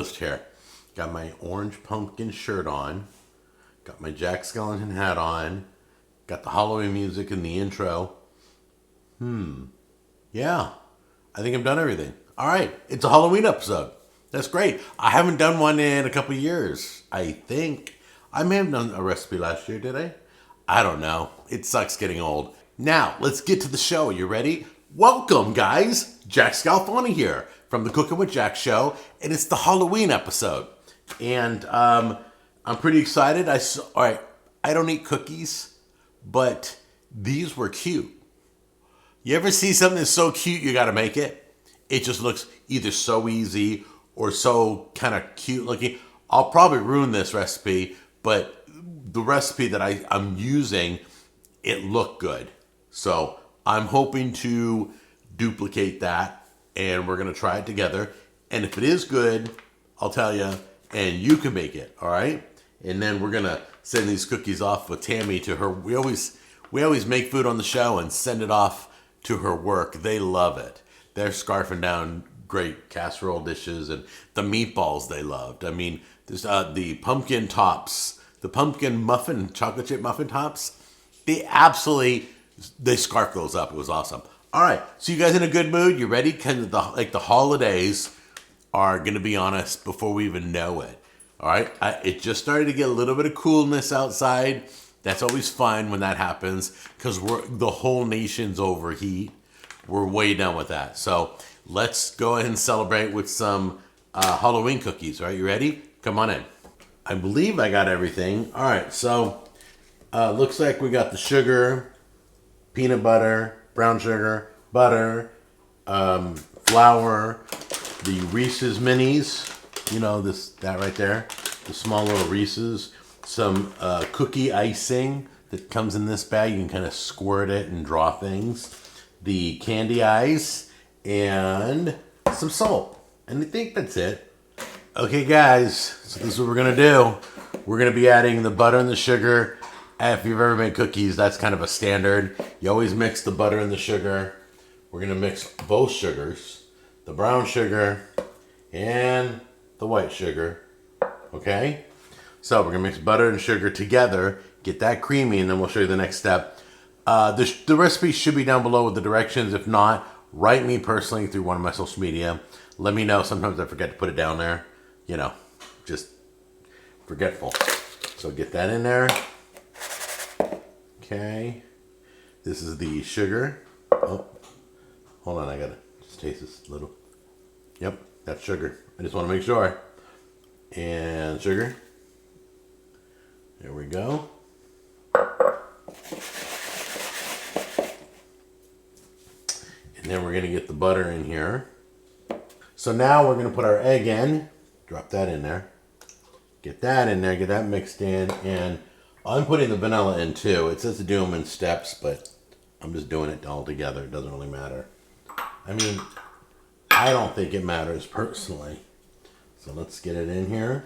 list here. Got my orange pumpkin shirt on. Got my Jack Skellington hat on. Got the Halloween music in the intro. Yeah, I think I've done everything. All right, it's a Halloween episode. That's great. I haven't done one in a couple years. I think I may have done a recipe last year, did I? I don't know. It sucks getting old. Now, let's get to the show. You ready? Welcome, guys. Jack Scalfani here from the Cooking with Jack show, and it's the Halloween episode. And I'm pretty excited. All right, I don't eat cookies, but these were cute. You ever see something that's so cute you got to make it? It just looks either so easy or so kind of cute looking. I'll probably ruin this recipe, but the recipe that I'm using, it looked good. So I'm hoping to duplicate that, and we're going to try it together. And if it is good, I'll tell you, and you can make it, all right? And then we're going to send these cookies off with Tammy to her. We always make food on the show and send it off to her work. They love it. They're scarfing down great casserole dishes, and the meatballs they loved. I mean, there's the pumpkin tops, the pumpkin muffin, chocolate chip muffin tops. They scarfed those up. It was awesome. All right, so you guys in a good mood? You ready? Because the holidays are going to be on us before we even know it. All right, it just started to get a little bit of coolness outside. That's always fun when that happens because the whole nation's overheat. We're way done with that. So let's go ahead and celebrate with some Halloween cookies. All right, you ready? Come on in. I believe I got everything. All right, so looks like we got the sugar, peanut butter, brown sugar, butter, flour, the Reese's minis. You know, that right there, the small little Reese's. Some cookie icing that comes in this bag. You can kind of squirt it and draw things. The candy ice and some salt. And I think that's it. Okay, guys, so this is what we're going to do. We're going to be adding the butter and the sugar. If you've ever made cookies, that's kind of a standard. You always mix the butter and the sugar. We're going to mix both sugars, the brown sugar and the white sugar. Okay? So we're going to mix butter and sugar together, get that creamy, and then we'll show you the next step. The recipe should be down below with the directions. If not, write me personally through one of my social media. Let me know. Sometimes I forget to put it down there. You know, just forgetful. So get that in there. Okay. This is the sugar. Oh, hold on. I got to just taste this a little. Yep, that's sugar. I just want to make sure. And sugar. There we go. And then we're going to get the butter in here. So now we're going to put our egg in. Drop that in there. Get that in there. Get that mixed in. And I'm putting the vanilla in too. It says to do them in steps, but I'm just doing it all together. It doesn't really matter. I mean, I don't think it matters personally. So let's get it in here.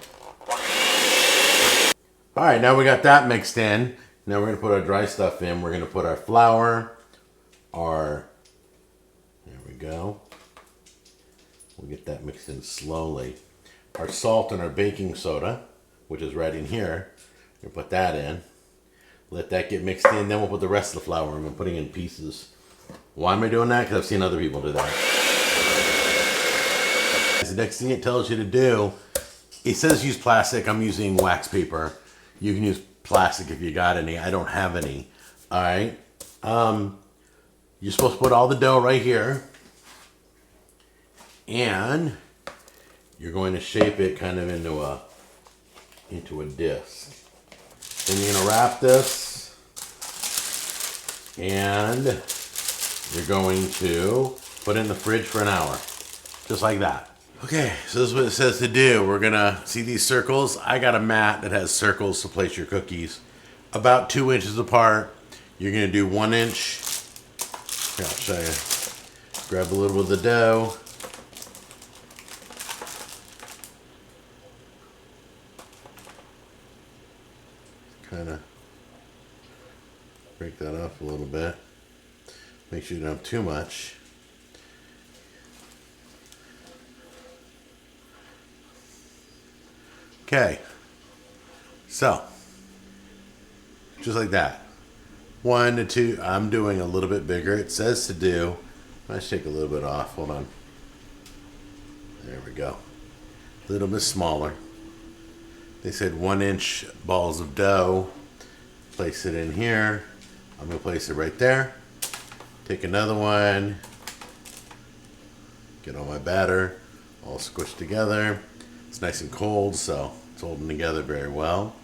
All right, now we got that mixed in. Now we're going to put our dry stuff in. We're going to put our flour, there we go. We'll get that mixed in slowly. Our salt and our baking soda, which is right in here. We'll put that in. Let that get mixed in. Then we'll put the rest of the flour in. I'm putting in pieces. Why am I doing that? Because I've seen other people do that. The next thing it tells you to do, it says use plastic. I'm using wax paper. You can use plastic if you got any. I don't have any. All right. You're supposed to put all the dough right here. And you're going to shape it kind of into a disc. Then you're going to wrap this. And you're going to put it in the fridge for an hour. Just like that. Okay, so this is what it says to do. We're going to see these circles. I got a mat that has circles to place your cookies. About 2 inches apart. You're going to do 1 inch. Here, I'll show you. Grab a little bit of the dough. Kind of break that off a little bit. Make sure you don't have too much. Okay. So, just like that. 1 to 2. I'm doing a little bit bigger. It says to do. Let's take a little bit off. Hold on. There we go. A little bit smaller. They said 1-inch balls of dough. Place it in here. I'm going to place it right there. Take another one. Get all my batter all squished together. It's nice and cold, so it's holding together very well.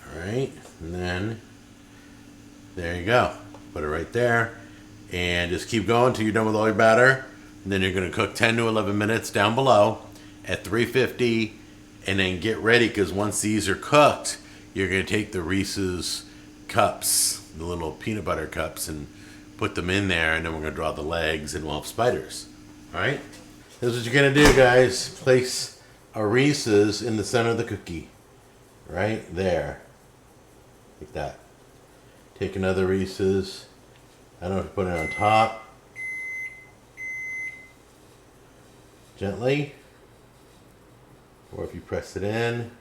All right, and then there you go. Put it right there, and just keep going until you're done with all your batter. And then you're going to cook 10 to 11 minutes down below at 350, and then get ready, because once these are cooked, you're going to take the Reese's cups, the little peanut butter cups, and put them in there, and then we're going to draw the legs, and we'll have spiders. All right? This is what you're going to do, guys. Place a Reese's in the center of the cookie. Right there. Like that. Take another Reese's. I don't know if you put it on top. Gently. Or if you press it in.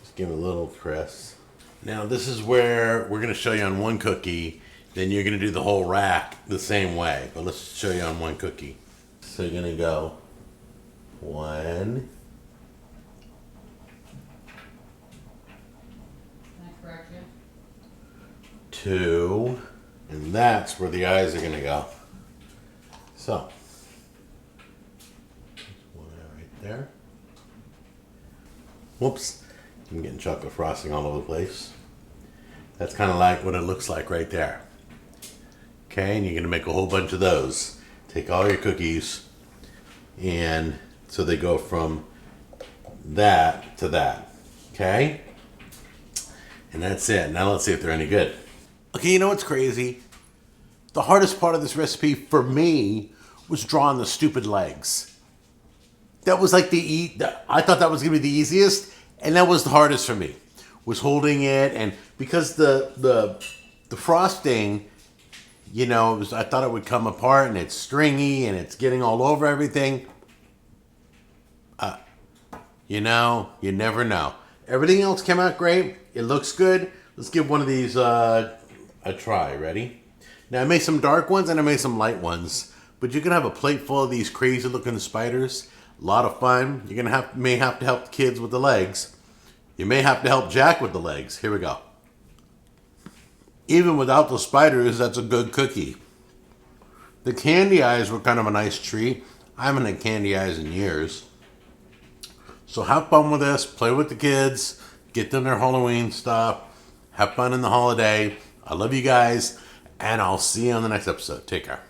Just give it a little press. Now this is where we're going to show you on one cookie. Then you're going to do the whole rack the same way. But let's show you on one cookie. So you're going to go 1. Can I correct you? 2. And that's where the eyes are going to go. So. One right there. Whoops. I'm getting chocolate frosting all over the place. That's kind of like what it looks like right there. Okay, and you're going to make a whole bunch of those. Take all your cookies, and so they go from that to that. Okay? And that's it. Now let's see if they're any good. Okay, you know what's crazy? The hardest part of this recipe for me was drawing the stupid legs. That was like I thought that was going to be the easiest, and that was the hardest for me. Was holding it, and because the frosting, you know, I thought it would come apart, and it's stringy, and it's getting all over everything. You know, you never know. Everything else came out great. It looks good. Let's give one of these a try. Ready? Now, I made some dark ones, and I made some light ones. But you can have a plate full of these crazy-looking spiders. A lot of fun. You're gonna may have to help the kids with the legs. You may have to help Jack with the legs. Here we go. Even without the spiders, that's a good cookie. The candy eyes were kind of a nice treat. I haven't had candy eyes in years. So have fun with this. Play with the kids. Get them their Halloween stuff. Have fun in the holiday. I love you guys. And I'll see you on the next episode. Take care.